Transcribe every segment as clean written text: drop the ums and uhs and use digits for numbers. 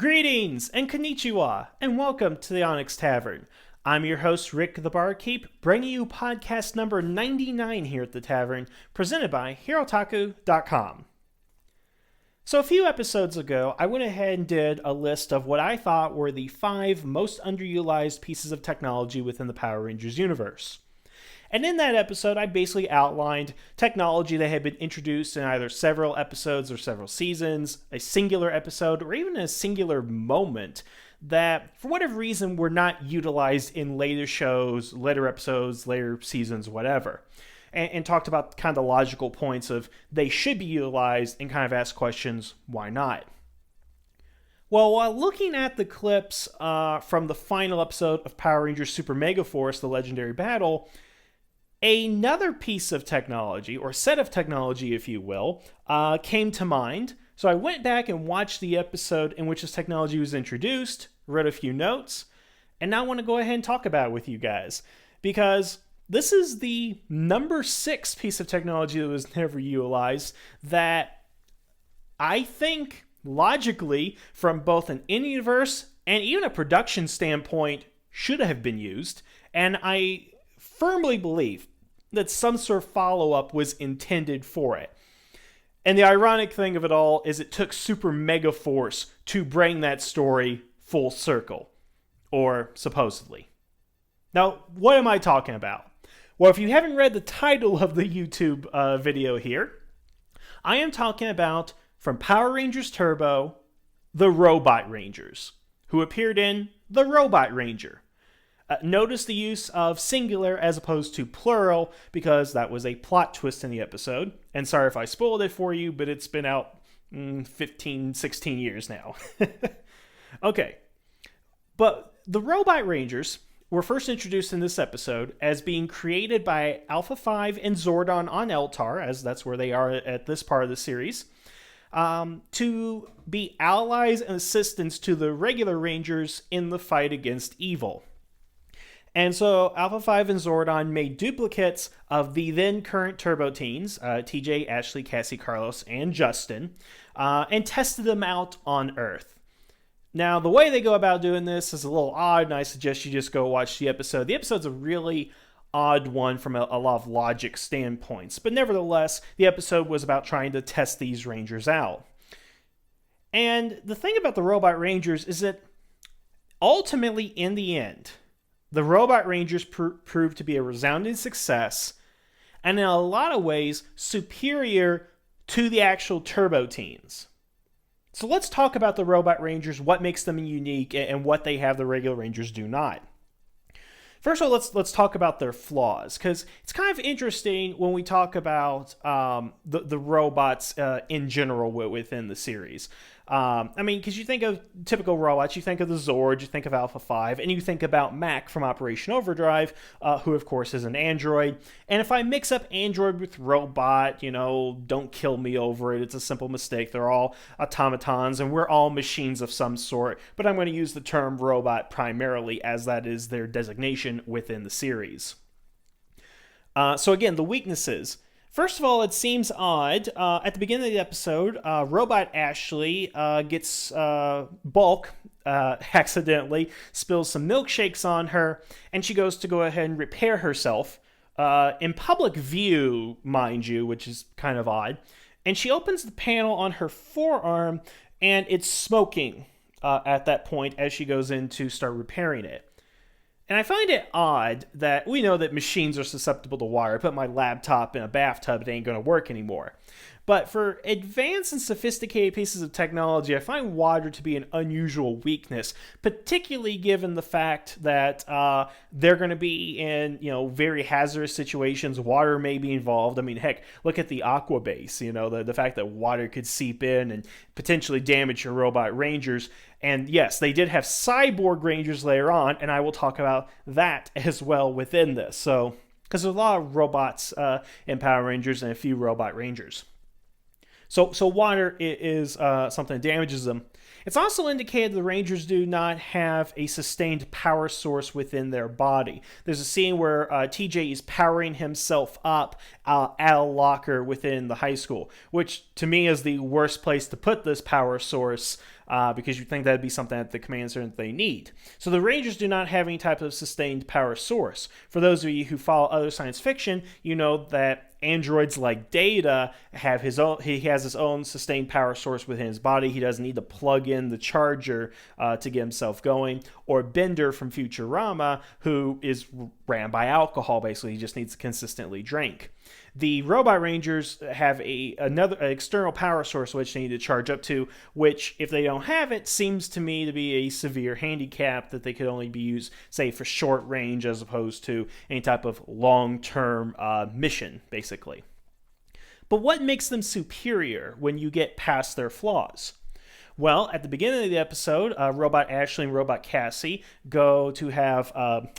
Greetings and konnichiwa, and welcome to the Onyx Tavern. I'm your host, Rick the Barkeep, bringing you podcast number 99 here at the Tavern, presented by Hirotaku.com. So a few episodes ago, I went ahead and did a list of what I thought were the 5 most underutilized pieces of technology within the Power Rangers universe. And in that episode, I basically outlined technology that had been introduced in either several episodes or several seasons, a singular episode, or even a singular moment that, for whatever reason, were not utilized in later shows, later episodes, later seasons, whatever. And talked about kind of the logical points of they should be utilized and kind of asked questions, why not? Well, while looking at the clips from the final episode of Power Rangers Super Mega Force, the Legendary Battle, another piece of technology, or set of technology, if you will, came to mind. So I went back and watched the episode in which this technology was introduced, wrote a few notes, and now I want to go ahead and talk about it with you guys. Because this is the number 6 piece of technology that was never utilized that I think, logically, from both an in-universe and even a production standpoint, should have been used. And I firmly believe that some sort of follow-up was intended for it. And the ironic thing of it all is it took Super Mega Force to bring that story full circle. Or supposedly. Now, what am I talking about? Well, if you haven't read the title of the YouTube video here, I am talking about, from Power Rangers Turbo, the Robot Rangers, who appeared in The Robot Ranger. Notice the use of singular as opposed to plural, because that was a plot twist in the episode. And sorry if I spoiled it for you, but it's been out 15, 16 years now. Okay. But the Robot Rangers were first introduced in this episode as being created by Alpha 5 and Zordon on Eltar, as that's where they are at this part of the series, to be allies and assistants to the regular Rangers in the fight against evil. And so Alpha 5 and Zordon made duplicates of the then current Turbo Teens, TJ, Ashley, Cassie, Carlos, and Justin, and tested them out on Earth. Now, the way they go about doing this is a little odd, and I suggest you just go watch the episode. The episode's a really odd one from a lot of logic standpoints, but nevertheless, the episode was about trying to test these Rangers out. And the thing about the Robot Rangers is that ultimately, in the end, the Robot Rangers proved to be a resounding success, and in a lot of ways, superior to the actual Turbo Teens. So let's talk about the Robot Rangers, what makes them unique, and what they have the regular Rangers do not. First of all, let's talk about their flaws, because it's kind of interesting when we talk about the robots in general within the series. Because you think of typical robots, you think of the Zord, you think of Alpha 5, and you think about Mac from Operation Overdrive, who of course is an android. And if I mix up android with robot, don't kill me over it, it's a simple mistake. They're all automatons, and we're all machines of some sort, but I'm going to use the term robot primarily as that is their designation within the series. So again, the weaknesses. First of all, it seems odd. At the beginning of the episode, Robot Ashley gets Bulk accidentally, spills some milkshakes on her, and she goes to go ahead and repair herself in public view, mind you, which is kind of odd. And she opens the panel on her forearm, and it's smoking at that point as she goes in to start repairing it. And I find it odd that we know that machines are susceptible to water. I put my laptop in a bathtub, it ain't going to work anymore. But for advanced and sophisticated pieces of technology, I find water to be an unusual weakness, particularly given the fact that they're going to be in, very hazardous situations. Water may be involved. I mean, heck, look at the Aqua Base, the fact that water could seep in and potentially damage your Robot Rangers. And yes, they did have Cyborg Rangers later on, and I will talk about that as well within this. So, because there's a lot of robots in Power Rangers and a few Robot Rangers. So water is something that damages them. It's also indicated the Rangers do not have a sustained power source within their body. There's a scene where TJ is powering himself up at a locker within the high school, which to me is the worst place to put this power source because you think that'd be something that the command center that they need. So the Rangers do not have any type of sustained power source. For those of you who follow other science fiction, you know that androids like Data have he has his own sustained power source within his body. He doesn't need to plug in the charger to get himself going. Or Bender from Futurama, who is ran by alcohol, basically. He just needs to consistently drink. The Robot Rangers have another external power source which they need to charge up to, which, if they don't have it, seems to me to be a severe handicap that they could only be used, say, for short range as opposed to any type of long-term mission, basically. But what makes them superior when you get past their flaws? Well, at the beginning of the episode, Robot Ashley and Robot Cassie go to have,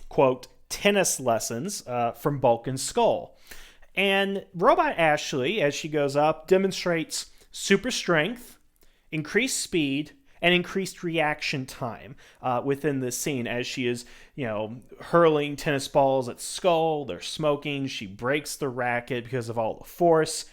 quote, tennis lessons from Bulk and Skull. And Robot Ashley, as she goes up, demonstrates super strength, increased speed, and increased reaction time within this scene as she is, hurling tennis balls at Skull. They're smoking. She breaks the racket because of all the force.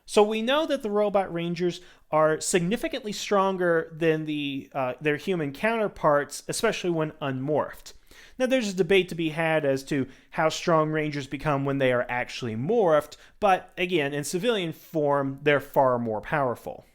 So we know that the Robot Rangers are significantly stronger than their human counterparts, especially when unmorphed. Now, there's a debate to be had as to how strong Rangers become when they are actually morphed, but again, in civilian form, they're far more powerful.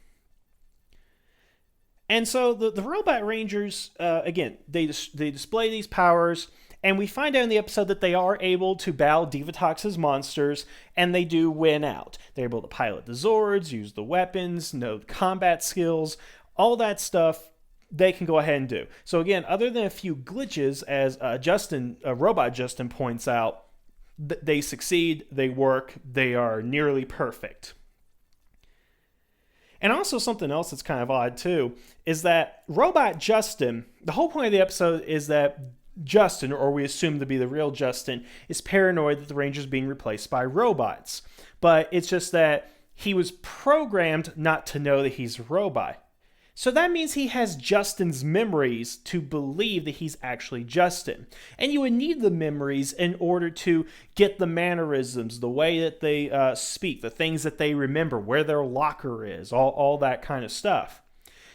And so the Robot Rangers, again, they display these powers, and we find out in the episode that they are able to battle Divatox's monsters, and they do win out. They're able to pilot the Zords, use the weapons, know combat skills, all that stuff. They can go ahead and do. So again, other than a few glitches, as Robot Justin points out, they succeed, they work, they are nearly perfect. And also something else that's kind of odd too, is that Robot Justin, the whole point of the episode is that Justin, or we assume to be the real Justin, is paranoid that the Ranger's being replaced by robots. But it's just that he was programmed not to know that he's a robot. So that means he has Justin's memories to believe that he's actually Justin. And you would need the memories in order to get the mannerisms, the way that they speak, the things that they remember, where their locker is, all that kind of stuff.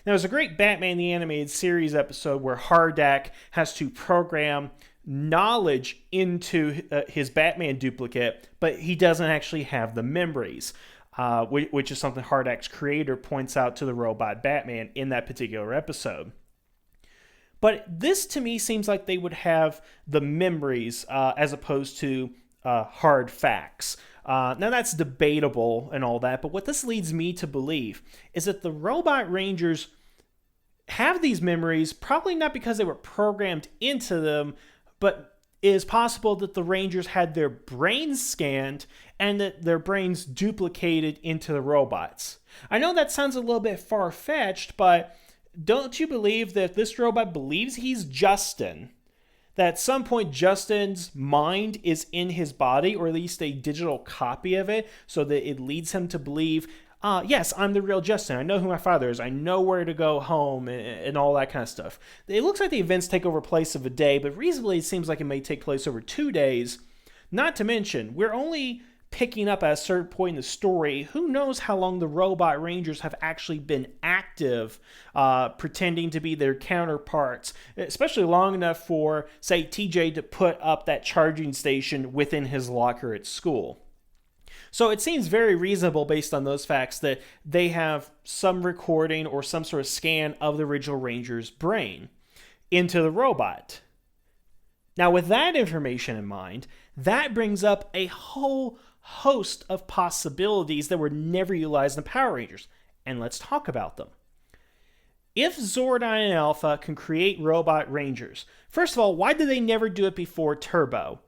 Now, there's a great Batman the Animated Series episode where Hardak has to program knowledge into his Batman duplicate, but he doesn't actually have the memories. Which is something Hardak's creator points out to the robot Batman in that particular episode. But this, to me, seems like they would have the memories as opposed to hard facts. Now, that's debatable and all that, but what this leads me to believe is that the Robot Rangers have these memories, probably not because they were programmed into them, but it is possible that the Rangers had their brains scanned and that their brains duplicated into the robots. I know that sounds a little bit far-fetched, but don't you believe that if this robot believes he's Justin, that at some point Justin's mind is in his body, or at least a digital copy of it, so that it leads him to believe, yes, I'm the real Justin. I know who my father is. I know where to go home and all that kind of stuff. It looks like the events take over place of a day, but reasonably it seems like it may take place over 2 days. Not to mention, we're only picking up at a certain point in the story. Who knows how long the Robot Rangers have actually been active, pretending to be their counterparts, especially long enough for, say, TJ to put up that charging station within his locker at school. So it seems very reasonable based on those facts that they have some recording or some sort of scan of the original Ranger's brain into the robot. Now, with that information in mind, that brings up a whole host of possibilities that were never utilized in the Power Rangers. And let's talk about them. If Zordon and Alpha can create Robot Rangers, first of all, why did they never do it before Turbo?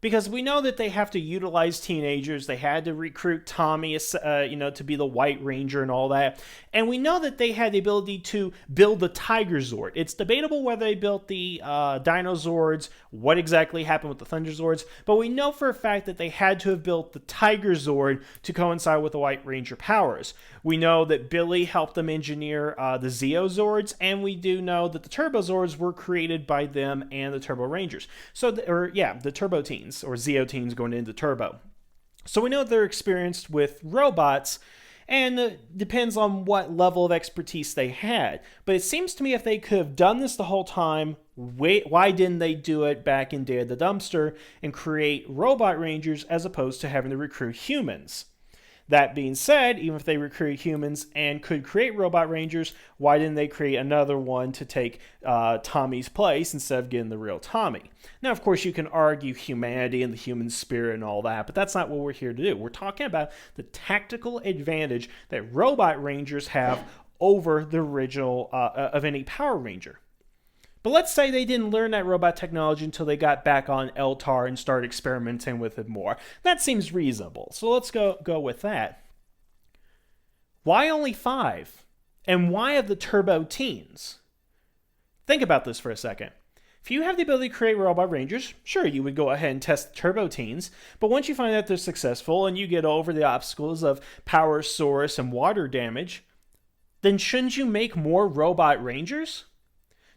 Because we know that they have to utilize teenagers. They had to recruit Tommy, to be the White Ranger and all that. And we know that they had the ability to build the Tiger Zord. It's debatable whether they built the Dino Zords, what exactly happened with the Thunder Zords, but we know for a fact that they had to have built the Tiger Zord to coincide with the White Ranger powers. We know that Billy helped them engineer the Zeo Zords, and we do know that the Turbo Zords were created by them and the Turbo Rangers. The Turbo Teens, or Zeo Teens going into Turbo. So we know they're experienced with robots, And it depends on what level of expertise they had. But it seems to me if they could have done this the whole time, why didn't they do it back in Day of the Dumpster and create robot rangers as opposed to having to recruit humans? That being said, even if they recruit humans and could create robot rangers, why didn't they create another one to take Tommy's place instead of getting the real Tommy? Now, of course, you can argue humanity and the human spirit and all that, but that's not what we're here to do. We're talking about the tactical advantage that robot rangers have over the original of any Power Ranger. But let's say they didn't learn that robot technology until they got back on Eltar and started experimenting with it more. That seems reasonable. So let's go with that. Why only 5? And why of the Turbo Teens? Think about this for a second. If you have the ability to create robot rangers, sure, you would go ahead and test the Turbo Teens. But once you find out they're successful and you get over the obstacles of power source and water damage, then shouldn't you make more robot rangers?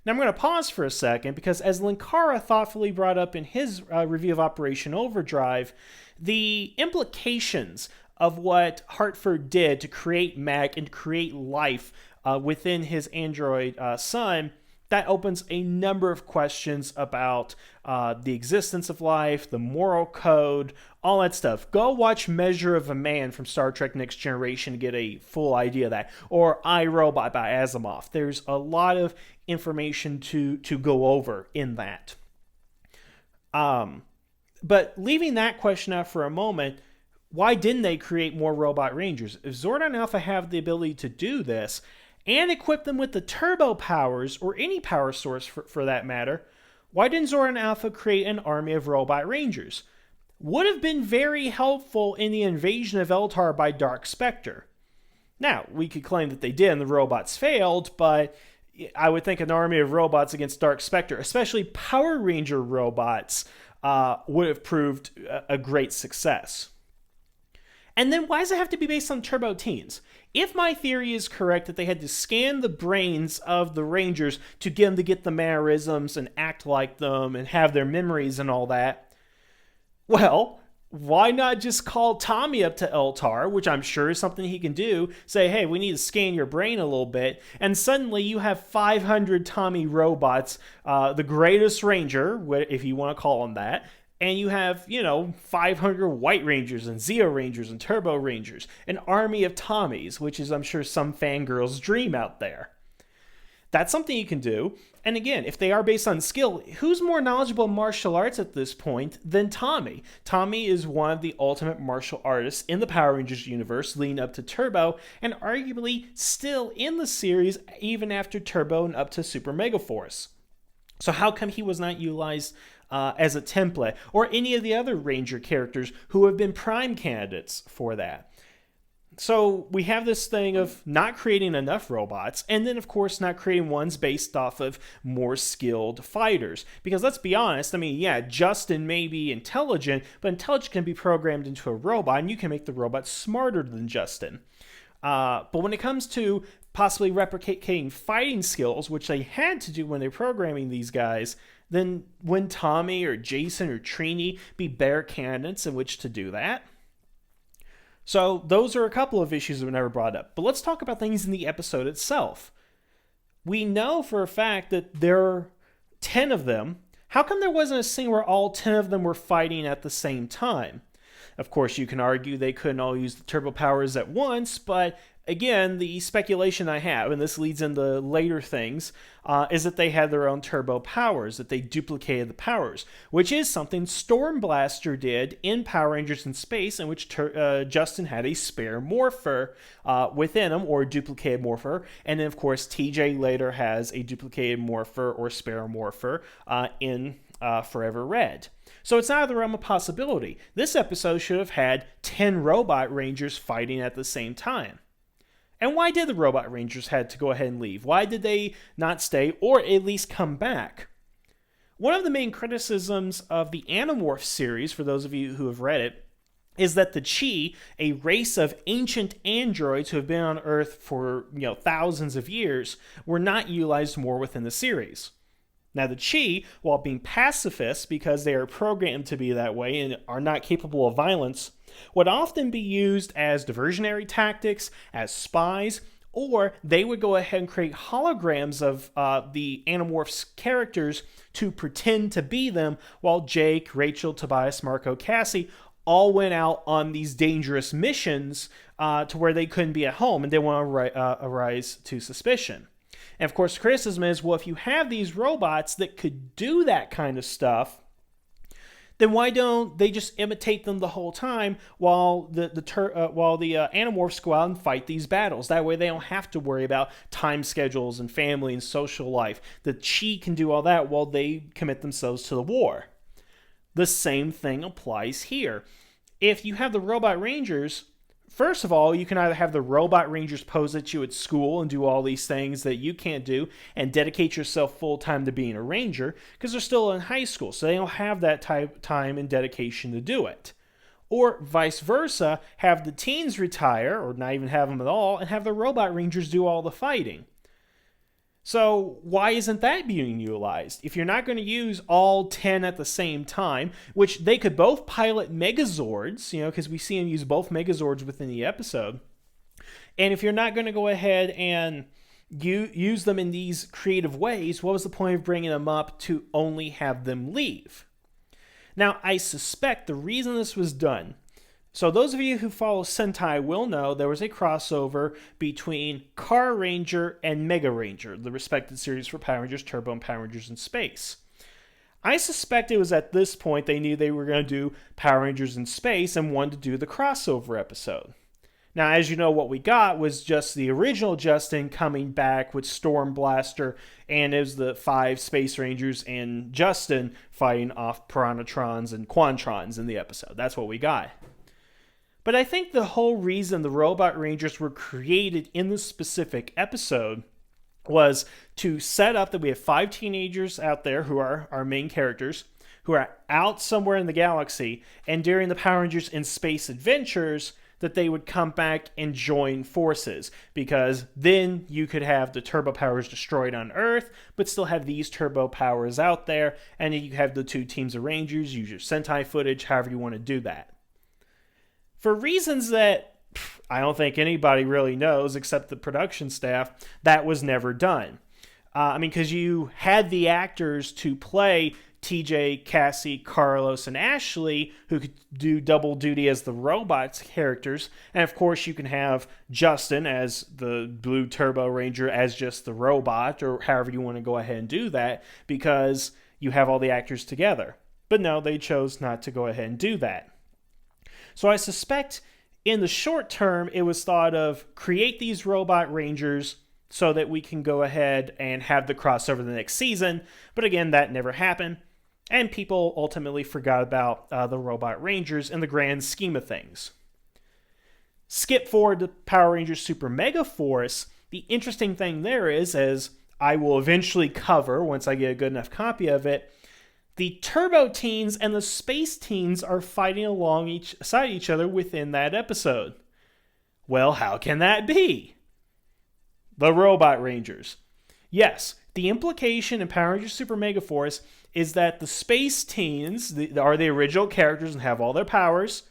Now I'm going to pause for a second because as Linkara thoughtfully brought up in his review of Operation Overdrive, the implications of what Hartford did to create Mac and create life within his android son, that opens a number of questions about the existence of life, the moral code, all that stuff. Go watch Measure of a Man from Star Trek Next Generation to get a full idea of that. Or I, Robot by Asimov. There's a lot of information to go over in that. But leaving that question out for a moment, why didn't they create more robot rangers? If Zordon and Alpha have the ability to do this, and equip them with the turbo powers, or any power source for that matter, why didn't Zordon and Alpha create an army of robot rangers? Would have been very helpful in the invasion of Eltar by Dark Spectre. Now, we could claim that they did and the robots failed, but I would think an army of robots against Dark Spectre, especially Power Ranger robots, would have proved a great success. And then why does it have to be based on Turbo Teens? If my theory is correct that they had to scan the brains of the Rangers to get them to get the mannerisms and act like them and have their memories and all that, well, why not just call Tommy up to Eltar, which I'm sure is something he can do, say, hey, we need to scan your brain a little bit, and suddenly you have 500 Tommy robots, the greatest Ranger, if you want to call them that, and you have, 500 White Rangers and Zeo Rangers and Turbo Rangers, an army of Tommies, which is, I'm sure, some fangirl's dream out there. That's something you can do. And again, if they are based on skill, who's more knowledgeable in martial arts at this point than Tommy? Tommy is one of the ultimate martial artists in the Power Rangers universe, leading up to Turbo, and arguably still in the series even after Turbo and up to Super Mega Force. So how come he was not utilized as a template, or any of the other Ranger characters who have been prime candidates for that? So we have this thing of not creating enough robots, and then of course not creating ones based off of more skilled fighters. Because let's be honest, Justin may be intelligent, but intelligence can be programmed into a robot, and you can make the robot smarter than Justin. But when it comes to possibly replicating fighting skills, which they had to do when they're programming these guys, then wouldn't Tommy or Jason or Trini be better candidates in which to do that? So those are a couple of issues that were never brought up. But let's talk about things in the episode itself. We know for a fact that there are 10 of them. How come there wasn't a scene where all 10 of them were fighting at the same time? Of course, you can argue they couldn't all use the turbo powers at once, but again, the speculation I have, and this leads into later things, is that they had their own turbo powers, that they duplicated the powers, which is something Stormblaster did in Power Rangers in Space, in which Justin had a spare morpher within him, or duplicated morpher, and then of course TJ later has a duplicated morpher or spare morpher in Forever Red. So it's not out of the realm of possibility. This episode should have had 10 Robot Rangers fighting at the same time. And why did the Robot Rangers had to go ahead and leave? Why did they not stay or at least come back? One of the main criticisms of the Animorph series, for those of you who have read it, is that the Chi, a race of ancient androids who have been on Earth for thousands of years, were not utilized more within the series. Now, the Chi, while being pacifists because they are programmed to be that way and are not capable of violence, would often be used as diversionary tactics, as spies, or they would go ahead and create holograms of the Animorphs' characters to pretend to be them, while Jake, Rachel, Tobias, Marco, Cassie all went out on these dangerous missions to where they couldn't be at home and they want to arise to suspicion. And of course, the criticism is, well, if you have these robots that could do that kind of stuff, then why don't they just imitate them the whole time while the Animorphs go out and fight these battles? That way they don't have to worry about time schedules and family and social life. The Chi can do all that while they commit themselves to the war. The same thing applies here. If you have the Robot Rangers, first of all, you can either have the Robot Rangers pose at you at school and do all these things that you can't do and dedicate yourself full-time to being a Ranger because they're still in high school, so they don't have that time and dedication to do it. Or vice versa, have the teens retire, or not even have them at all, and have the Robot Rangers do all the fighting. So why isn't that being utilized? If you're not going to use all 10 at the same time, which they could both pilot Megazords, because we see them use both Megazords within the episode, and if you're not going to go ahead and use them in these creative ways, what was the point of bringing them up to only have them leave? Now, I suspect the reason this was done, so those of you who follow Sentai will know there was a crossover between Car Ranger and Mega Ranger, the respected series for Power Rangers Turbo and Power Rangers in Space. I suspect it was at this point they knew they were going to do Power Rangers in Space and wanted to do the crossover episode. Now, as you know, what we got was just the original Justin coming back with Storm Blaster, and it was the 5 Space Rangers and Justin fighting off Piranhatrons and Quantrons in the episode. That's what we got. But I think the whole reason the Robot Rangers were created in this specific episode was to set up that we have 5 teenagers out there who are our main characters, who are out somewhere in the galaxy, and during the Power Rangers in Space adventures, that they would come back and join forces, because then you could have the turbo powers destroyed on Earth, but still have these turbo powers out there, and then you have the 2 teams of Rangers, use your Sentai footage, however you want to do that. For reasons that I don't think anybody really knows except the production staff, that was never done. Because you had the actors to play TJ, Cassie, Carlos, and Ashley, who could do double duty as the robots characters. And of course, you can have Justin as the Blue Turbo Ranger as just the robot, or however you want to go ahead and do that, because you have all the actors together. But no, they chose not to go ahead and do that. So I suspect in the short term, it was thought of create these Robot Rangers so that we can go ahead and have the crossover the next season. But again, that never happened. And people ultimately forgot about the Robot Rangers in the grand scheme of things. Skip forward to Power Rangers Super Mega Force. The interesting thing there is, as I will eventually cover once I get a good enough copy of it, the Turbo Teens and the Space Teens are fighting alongside each other within that episode. Well, how can that be? The Robot Rangers. Yes, the implication in Power Rangers Super Mega Force is that the Space Teens are the original characters and have all their powers,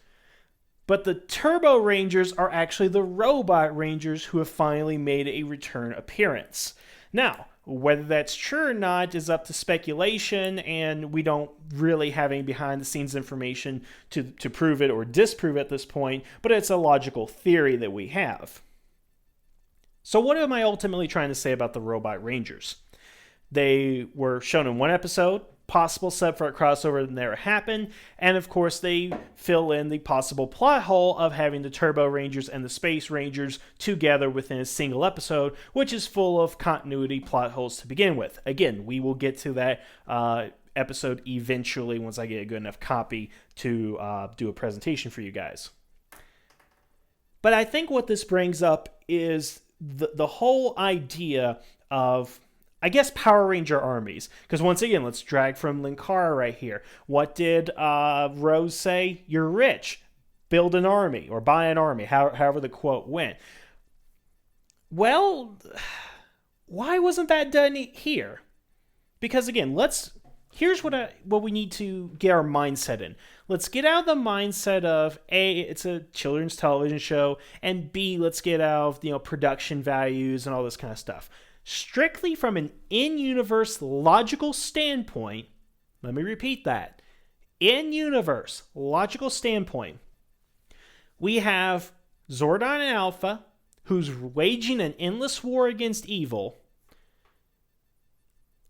but the Turbo Rangers are actually the Robot Rangers who have finally made a return appearance. Now, whether that's true or not is up to speculation, and we don't really have any behind-the-scenes information to prove it or disprove it at this point, but it's a logical theory that we have. So what am I ultimately trying to say about the Robot Rangers? They were shown in one episode, possible set for a crossover that never happened, and of course they fill in the possible plot hole of having the Turbo Rangers and the Space Rangers together within a single episode, which is full of continuity plot holes to begin with. Again, we will get to that episode eventually once I get a good enough copy to do a presentation for you guys. But I think what this brings up is the whole idea of, I guess, Power Ranger armies. Because once again, let's drag from Linkara right here. What did Rose say? You're rich. Build an army, or buy an army, however the quote went. Well, why wasn't that done here? Because again, here's what we need to get our mindset in. Let's get out of the mindset of A, it's a children's television show, and B, let's get out of production values and all this kind of stuff. Strictly from an in-universe logical standpoint, let me repeat that. In-universe logical standpoint, we have Zordon and Alpha, who's waging an endless war against evil.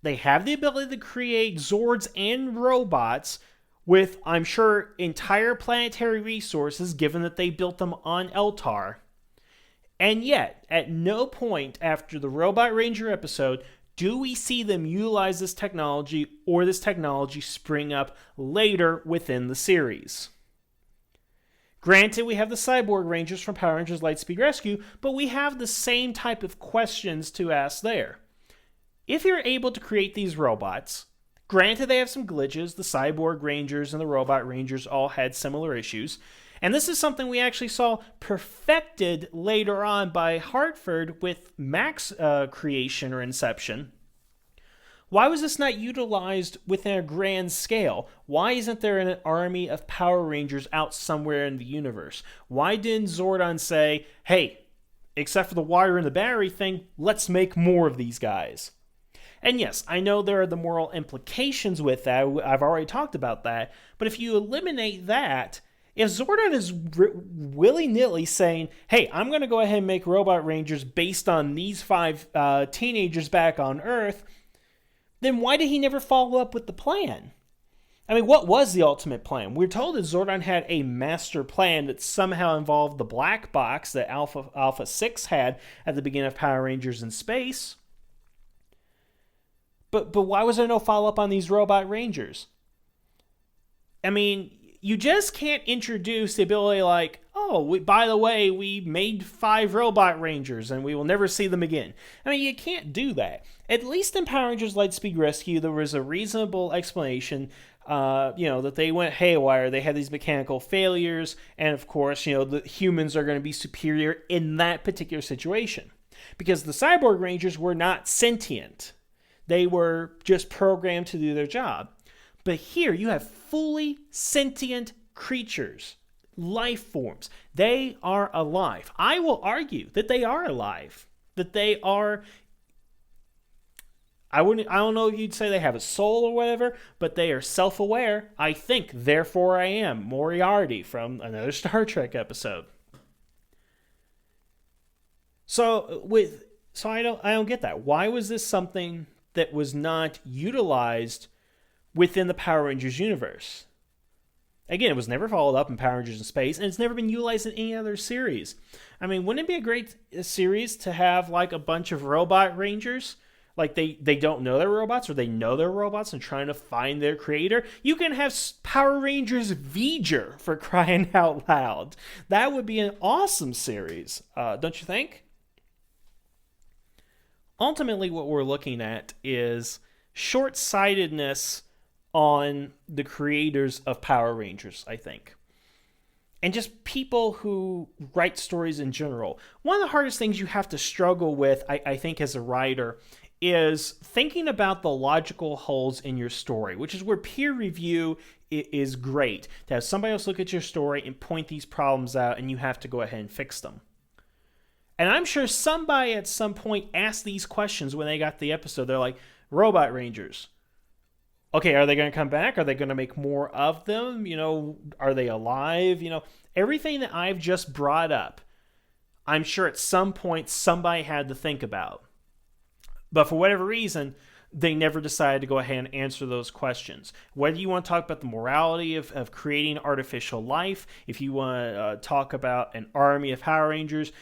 They have the ability to create Zords and robots with, I'm sure, entire planetary resources, given that they built them on Eltar. And yet, at no point after the Robot Ranger episode do we see them utilize this technology or this technology spring up later within the series. Granted, we have the Cyborg Rangers from Power Rangers Lightspeed Rescue, but we have the same type of questions to ask there. If you're able to create these robots, granted they have some glitches, the Cyborg Rangers and the Robot Rangers all had similar issues, and this is something we actually saw perfected later on by Hartford with Max creation or inception. Why was this not utilized within a grand scale? Why isn't there an army of Power Rangers out somewhere in the universe? Why didn't Zordon say, hey, except for the wire and the battery thing, let's make more of these guys? And yes, I know there are the moral implications with that. I've already talked about that. But if you eliminate that, if Zordon is willy-nilly saying, hey, I'm going to go ahead and make Robot Rangers based on these 5 teenagers back on Earth, then why did he never follow up with the plan? I mean, what was the ultimate plan? We're told that Zordon had a master plan that somehow involved the black box that Alpha 6 had at the beginning of Power Rangers in Space. But why was there no follow-up on these Robot Rangers? I mean, you just can't introduce the ability like, oh, by the way, we made 5 Robot Rangers and we will never see them again. I mean, you can't do that. At least in Power Rangers Lightspeed Rescue, there was a reasonable explanation, that they went haywire. They had these mechanical failures, and of course, the humans are going to be superior in that particular situation. Because the Cyborg Rangers were not sentient. They were just programmed to do their job. But here you have fully sentient creatures, life forms. They are alive. I will argue that they are alive. That they are, I don't know if you'd say they have a soul or whatever, but they are self-aware. I think, therefore I am. Moriarty from another Star Trek episode. So I don't get that. Why was this something that was not utilized within the Power Rangers universe? Again, it was never followed up in Power Rangers in Space, and it's never been utilized in any other series. I mean, wouldn't it be a great series to have like a bunch of Robot Rangers? Like they don't know they're robots, or they know they're robots and trying to find their creator? You can have Power Rangers V'ger, for crying out loud. That would be an awesome series, don't you think? Ultimately, what we're looking at is short-sightedness on the creators of Power Rangers, I think. And just people who write stories in general. One of the hardest things you have to struggle with, I think, as a writer, is thinking about the logical holes in your story, which is where peer review is great. To have somebody else look at your story and point these problems out, and you have to go ahead and fix them. And I'm sure somebody at some point asked these questions when they got the episode. They're like, Robot Rangers. Okay, are they going to come back? Are they going to make more of them? Are they alive? Everything that I've just brought up, I'm sure at some point somebody had to think about. But for whatever reason, they never decided to go ahead and answer those questions. Whether you want to talk about the morality of creating artificial life, if you want to talk about an army of Power Rangers,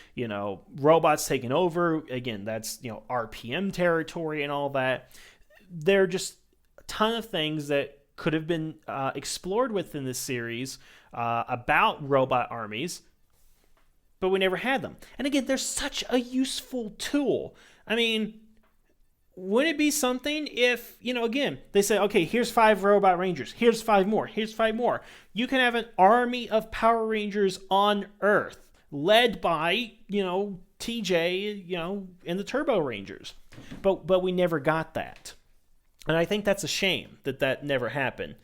robots taking over, again, that's, RPM territory and all that. There are just a ton of things that could have been explored within this series about robot armies, but we never had them. And again, they're such a useful tool. I mean, wouldn't it be something if, again, they say, okay, here's 5 Robot Rangers, here's 5 more, here's 5 more. You can have an army of Power Rangers on Earth, led by, TJ, and the Turbo Rangers. But we never got that. And I think that's a shame that that never happened.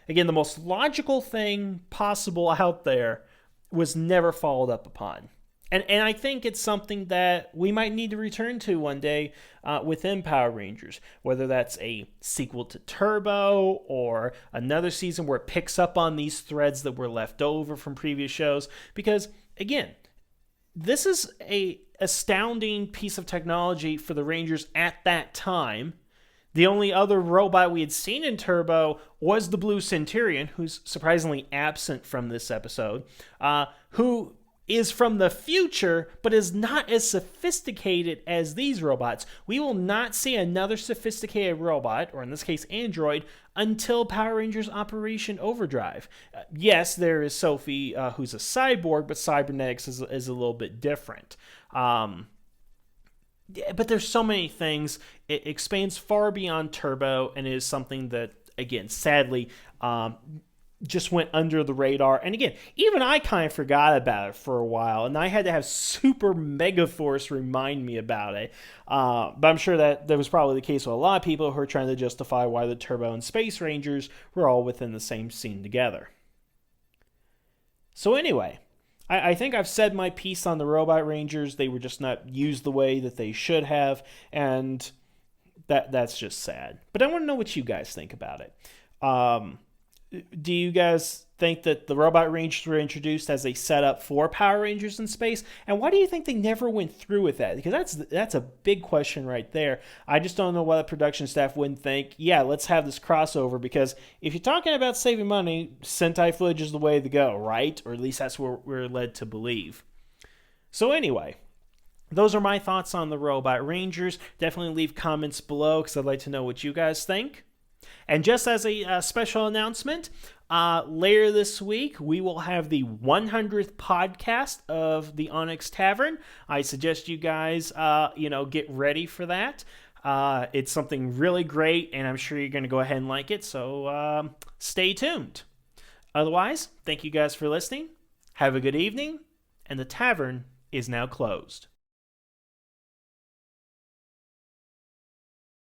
Again, the most logical thing possible out there was never followed up upon. And I think it's something that we might need to return to one day within Power Rangers, whether that's a sequel to Turbo or another season where it picks up on these threads that were left over from previous shows. Because, again, this is a astounding piece of technology for the Rangers at that time. The only other robot we had seen in Turbo was the Blue Centurion, who's surprisingly absent from this episode, who is from the future, but is not as sophisticated as these robots. We will not see another sophisticated robot, or in this case, android, until Power Rangers Operation Overdrive. Yes, there is Sophie, who's a cyborg, but cybernetics is a little bit different. But there's so many things. It expands far beyond Turbo and is something that, again, sadly, just went under the radar. And again, even I kind of forgot about it for a while, and I had to have Super Megaforce remind me about it. But I'm sure that was probably the case with a lot of people who are trying to justify why the Turbo and Space Rangers were all within the same scene together. So anyway, I think I've said my piece on the Robot Rangers. They were just not used the way that they should have, and that's just sad. But I want to know what you guys think about it. Do you guys think that the Robot Rangers were introduced as a setup for Power Rangers in space? And why do you think they never went through with that? Because that's a big question right there. I just don't know why the production staff wouldn't think, yeah, let's have this crossover. Because if you're talking about saving money, Sentai footage is the way to go, right? Or at least that's what we're led to believe. So anyway, those are my thoughts on the Robot Rangers. Definitely leave comments below because I'd like to know what you guys think. And just as a special announcement, later this week, we will have the 100th podcast of the Onyx Tavern. I suggest you guys, get ready for that. It's something really great, and I'm sure you're going to go ahead and like it, so stay tuned. Otherwise, thank you guys for listening. Have a good evening, and the tavern is now closed.